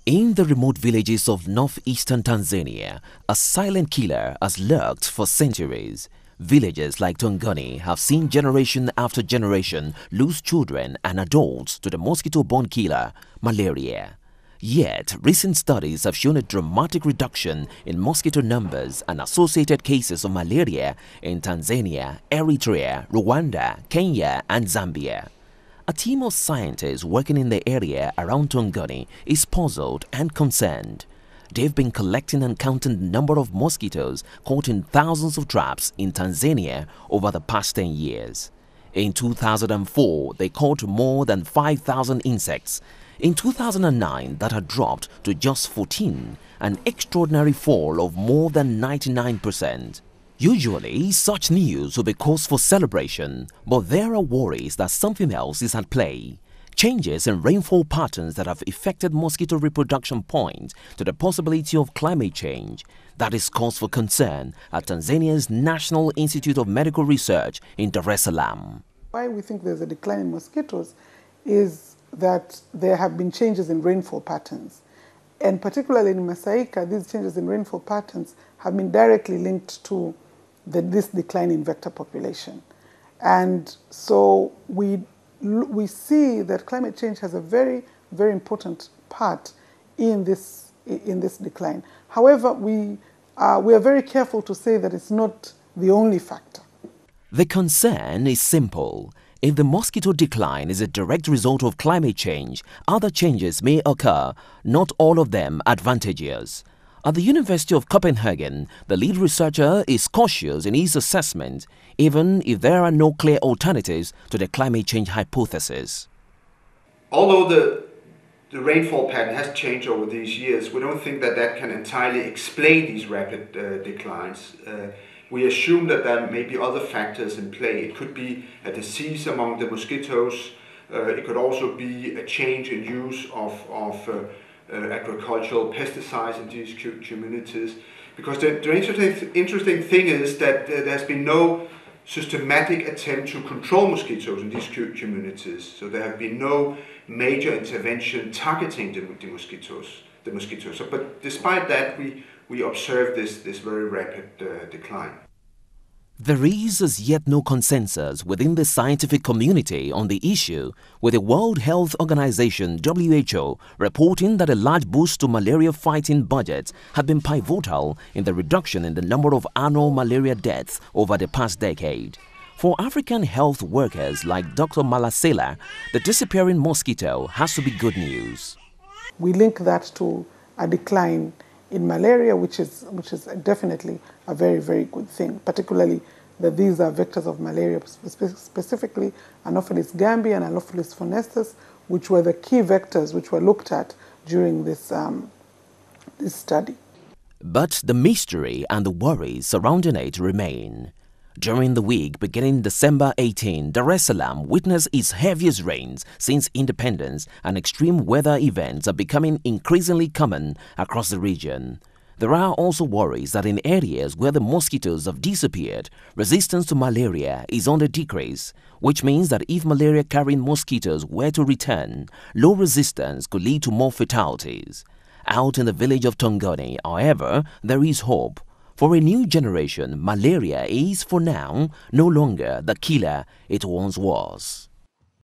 In the remote villages of northeastern Tanzania, a silent killer has lurked for centuries. Villages like Tongoni have seen generation after generation lose children and adults to the mosquito-borne killer, malaria. Yet, recent studies have shown a dramatic reduction in mosquito numbers and associated cases of malaria in Tanzania, Eritrea, Rwanda, Kenya, and Zambia. A team of scientists working in the area around Tongoni is puzzled and concerned. They've been collecting and counting the number of mosquitoes caught in thousands of traps in Tanzania over the past 10 years. In 2004, they caught more than 5,000 insects. In 2009, that had dropped to just 14, an extraordinary fall of more than 99%. Usually, such news will be cause for celebration, but there are worries that something else is at play. Changes in rainfall patterns that have affected mosquito reproduction point to the possibility of climate change. That is cause for concern at Tanzania's National Institute of Medical Research in Dar es Salaam. Why we think there's a decline in mosquitoes is that there have been changes in rainfall patterns. And particularly in Masaika, these changes in rainfall patterns have been directly linked to this decline in vector population. And so we see that climate change has a very, very important part in this decline. However, we are very careful to say that it's not the only factor. The concern is simple. If the mosquito decline is a direct result of climate change, other changes may occur, not all of them advantageous. At the University of Copenhagen, the lead researcher is cautious in his assessment, even if there are no clear alternatives to the climate change hypothesis. Although the rainfall pattern has changed over these years, we don't think that can entirely explain these rapid declines. We assume that there may be other factors in play. It could be a disease among the mosquitoes. It could also be a change in use of agricultural pesticides in these communities. Because the interesting thing is that there's been no systematic attempt to control mosquitoes in these communities. So there have been no major intervention targeting the mosquitoes. But despite that, we observe this very rapid decline. There is as yet no consensus within the scientific community on the issue, with the World Health Organization (WHO) reporting that a large boost to malaria-fighting budgets had been pivotal in the reduction in the number of annual malaria deaths over the past decade. For African health workers like Dr. Malasela, the disappearing mosquito has to be good news. We link that to a decline in malaria, which is definitely a very, very good thing, particularly that these are vectors of malaria, specifically Anopheles gambiae and Anopheles funestus, which were the key vectors which were looked at during this study. But the mystery and the worries surrounding it remain. During the week beginning December 18, Dar es Salaam witnessed its heaviest rains since independence, and extreme weather events are becoming increasingly common across the region. There are also worries that in areas where the mosquitoes have disappeared, resistance to malaria is on the decrease, which means that if malaria-carrying mosquitoes were to return, low resistance could lead to more fatalities. Out in the village of Tongoni, however, there is hope. For a new generation, malaria is, for now, no longer the killer it once was.